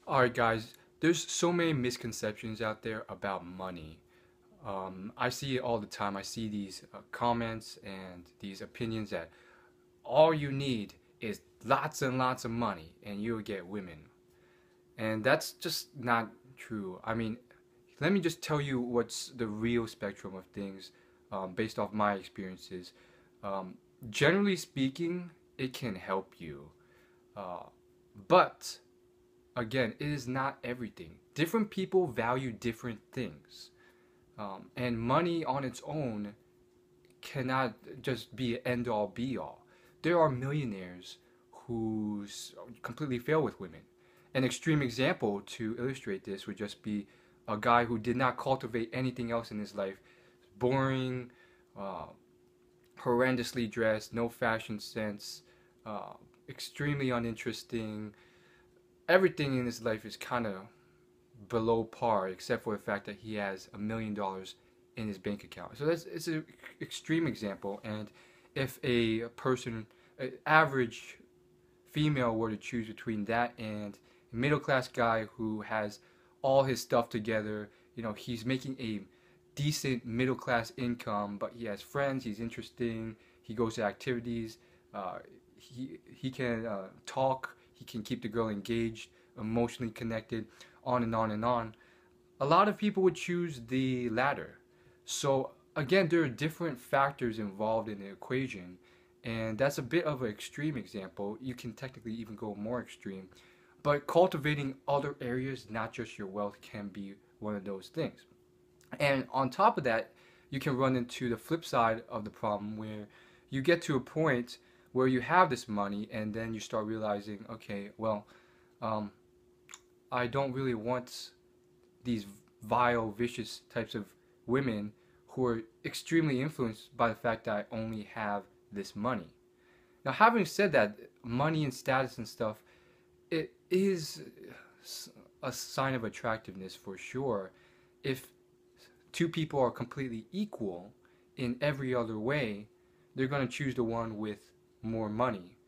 Alright, guys, there's so many misconceptions out there about money. I see it all the time. I see these comments and these opinions that all you need is lots and lots of money and you'll get women. And that's just not true. I mean, let me just tell you what's the real spectrum of things based off my experiences. Um, Generally speaking, it can help you. Uh, but again, it is not everything. Different people value different things. And money on its own cannot just be an end all be all. There are millionaires who completely fail with women. An extreme example to illustrate this would just be a guy who did not cultivate anything else in his life. Boring, uh, horrendously dressed, no fashion sense, uh, extremely uninteresting. Everything in his life is kind of below par, except for the fact that he has $1 million in his bank account. So it's an extreme example. And if a person, an average female, were to choose between that and a middle class guy who has all his stuff together, he's making a decent middle class income, but he has friends, he's interesting, he goes to activities, he can talk, he can keep the girl engaged, emotionally connected, on and on and on. A lot of people would choose the latter. So again, there are different factors involved in the equation, and that's a bit of an extreme example. You can technically even go more extreme, but cultivating other areas, not just your wealth, can be one of those things. And on top of that, you can run into the flip side of the problem where you get to a point where you have this money and then you start realizing, okay, well, um, I don't really want these vile, vicious types of women who are extremely influenced by the fact that I only have this money. Now, having said that, money and status and stuff, it is a sign of attractiveness for sure. If two people are completely equal in every other way, they're going to choose the one with more money.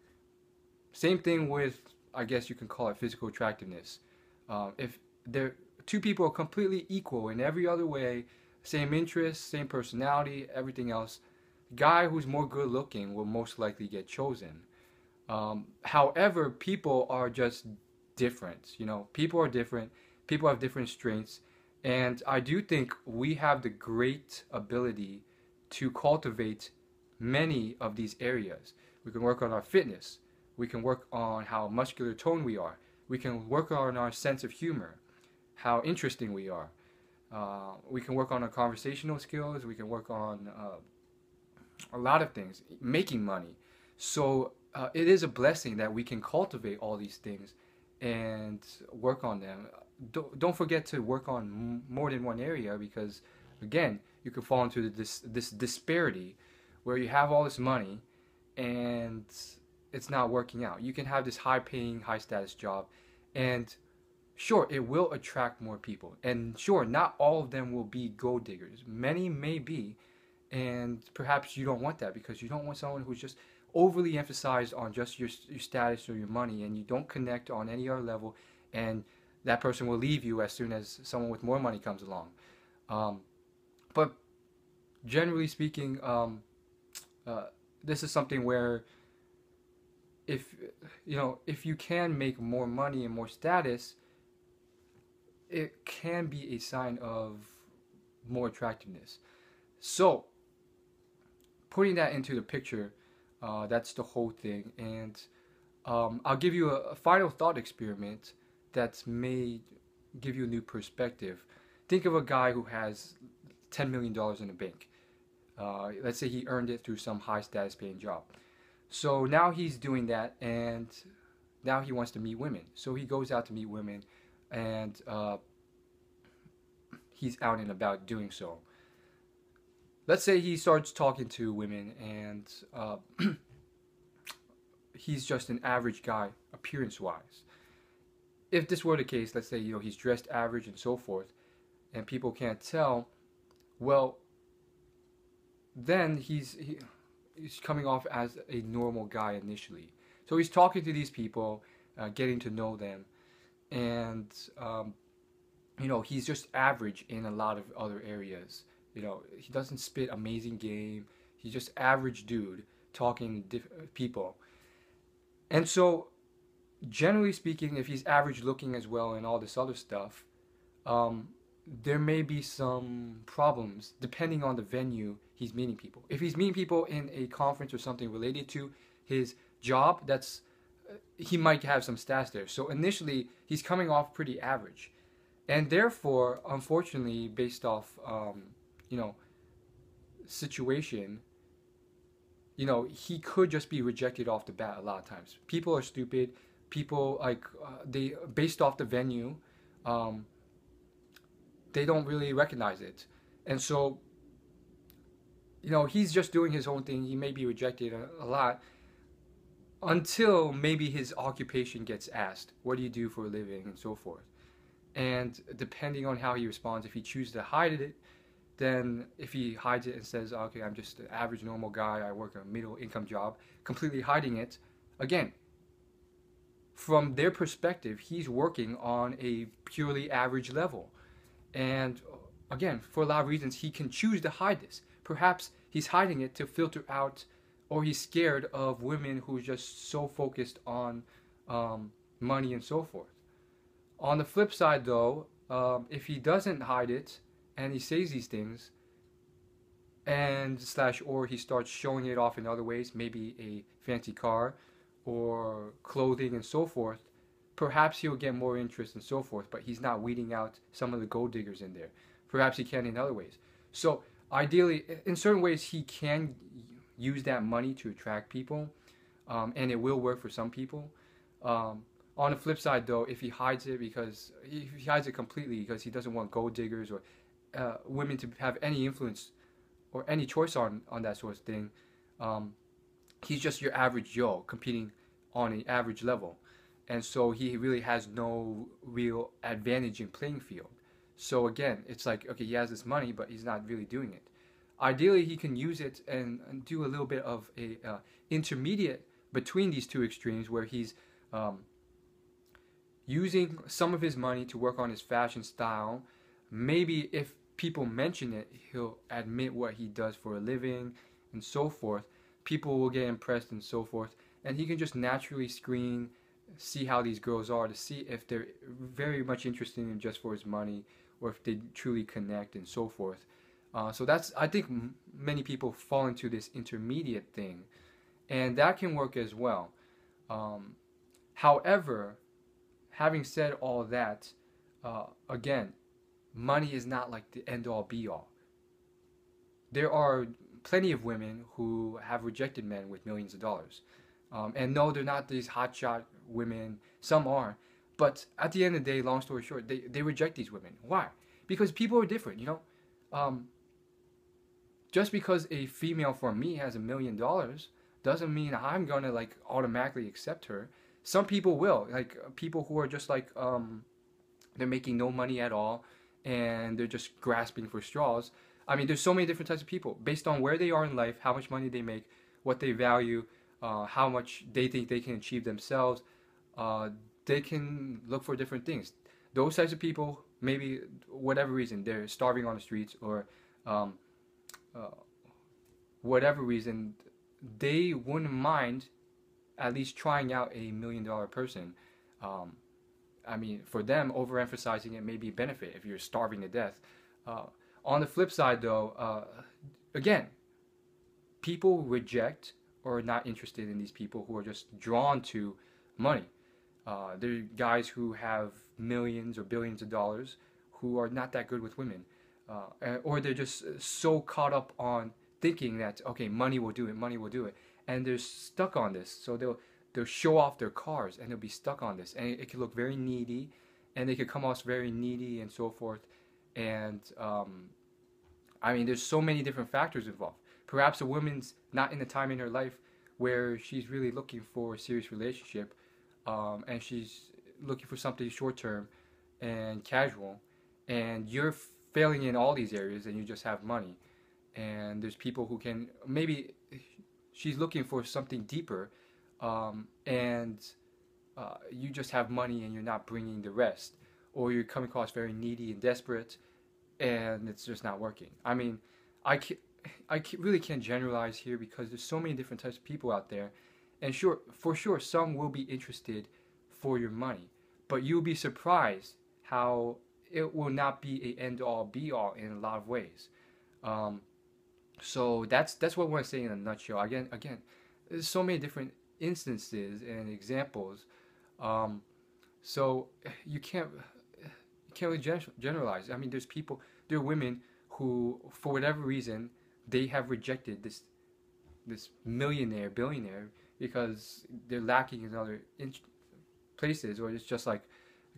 Same thing with, I guess you can call it physical attractiveness. If they're two people are completely equal in every other way, same interests, same personality, everything else, the guy who's more good looking will most likely get chosen. However, people are just different. People are different. People have different strengths. And I do think we have the great ability to cultivate many of these areas. We can work on our fitness. We can work on how muscular toned we are. We can work on our sense of humor, how interesting we are. We can work on our conversational skills. We can work on a lot of things, making money. So it is a blessing that we can cultivate all these things and work on them. Don't forget to work on more than one area, because again, you can fall into this disparity where you have all this money and it's not working out. You can have this high paying, high status job, and sure, it will attract more people. And sure, not all of them will be gold diggers. Many may be, and perhaps you don't want that because you don't want someone who's just overly emphasized on just your status or your money, and you don't connect on any other level, and that person will leave you as soon as someone with more money comes along. But generally speaking, uh, this is something where if if you can make more money and more status, it can be a sign of more attractiveness. So putting that into the picture, that's the whole thing. And I'll give you a final thought experiment that may give you a new perspective. Think of a guy who has $10 million in the bank. Let's say he earned it through some high status paying job. So now he's doing that, and now he wants to meet women. So he goes out to meet women, and he's out and about doing so. Let's say he starts talking to women, and he's just an average guy, appearance-wise. If this were the case, let's say he's dressed average and so forth, and people can't tell, well, then he's coming off as a normal guy initially. So he's talking to these people, getting to know them, and he's just average in a lot of other areas. He doesn't spit amazing game. He's just average dude talking to people. And so, generally speaking, if he's average looking as well and all this other stuff, um, there may be some problems depending on the venue he's meeting people. If he's meeting people in a conference or something related to his job, that's he might have some stats there. So initially, he's coming off pretty average, and therefore, unfortunately, based off you know situation, he could just be rejected off the bat a lot of times. People are stupid. People like they based off the venue, um, they don't really recognize it, and so he's just doing his own thing. He may be rejected a lot until maybe his occupation gets asked, "What do you do for a living?" and so forth. And depending on how he responds, if he chooses to hide it, then if he hides it and says, "Okay, I'm just an average normal guy, I work a middle income job," completely hiding it, again, from their perspective, he's working on a purely average level. And again, for a lot of reasons, he can choose to hide this. Perhaps he's hiding it to filter out, or he's scared of women who are just so focused on money and so forth. On the flip side, though, if he doesn't hide it and he says these things, and slash or he starts showing it off in other ways, maybe a fancy car or clothing and so forth, perhaps he'll get more interest and so forth, but he's not weeding out some of the gold diggers in there. Perhaps he can in other ways. So ideally, in certain ways, he can use that money to attract people, and it will work for some people. On the flip side, though, if he hides it completely because he doesn't want gold diggers or women to have any influence or any choice on that sort of thing, he's just your average Joe competing on an average level. And so he really has no real advantage in playing field. So again, it's like, okay, he has this money, but he's not really doing it. Ideally, he can use it and do a little bit of a intermediate between these two extremes where he's using some of his money to work on his fashion style. Maybe if people mention it, he'll admit what he does for a living and so forth. People will get impressed and so forth. And he can just naturally screen, see how these girls are to see if they're very much interested in him just for his money or if they truly connect and so forth. So that's, I think many people fall into this intermediate thing, and that can work as well. However, having said all that, again, money is not like the end all be all. There are plenty of women who have rejected men with millions of dollars. And no, they're not these hotshot women. Some are. But at the end of the day, long story short, they reject these women. Why? Because people are different, just because a female for me has $1 million doesn't mean I'm gonna like automatically accept her. Some people will, like people who are just like they're making no money at all and they're just grasping for straws. I mean, there's so many different types of people based on where they are in life, how much money they make, what they value, how much they think they can achieve themselves. They can look for different things. Those types of people, maybe whatever reason, they're starving on the streets or whatever reason, they wouldn't mind at least trying out a $1 million person. I mean, for them, overemphasizing it may be a benefit if you're starving to death. On the flip side, though, again, people reject or are not interested in these people who are just drawn to money. There are guys who have millions or billions of dollars who are not that good with women. Or they're just so caught up on thinking that, okay, money will do it, and they're stuck on this. So they'll show off their cars, and they'll be stuck on this, and it can look very needy, and they could come off very needy and so forth. And I mean, there's so many different factors involved. Perhaps a woman's not in the time in her life where she's really looking for a serious relationship, and she's looking for something short term and casual, and you're failing in all these areas and you just have money. And there's people who can, maybe she's looking for something deeper, and you just have money and you're not bringing the rest, or you're coming across very needy and desperate, and it's just not working. I mean, I can, really can't generalize here because there's so many different types of people out there, and sure, for sure, some will be interested for your money, but you'll be surprised how it will not be a end all be all in a lot of ways. Um, so that's what I want to say in a nutshell. Again, there's so many different instances and examples. Um, so you can't really generalize. I mean, there are women who, for whatever reason, they have rejected this millionaire, billionaire because they're lacking in other places, or it's just like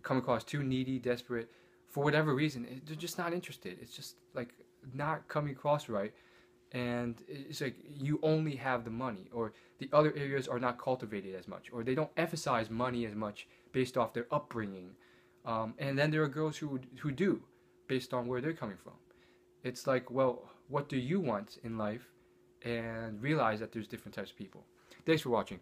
come across too needy, desperate, for whatever reason. They're just not interested. It's just like not coming across right, and it's like you only have the money, or the other areas are not cultivated as much, or they don't emphasize money as much based off their upbringing. And then there are girls who do, based on where they're coming from. It's like, well, what do you want in life? And realize that there's different types of people. Thanks for watching.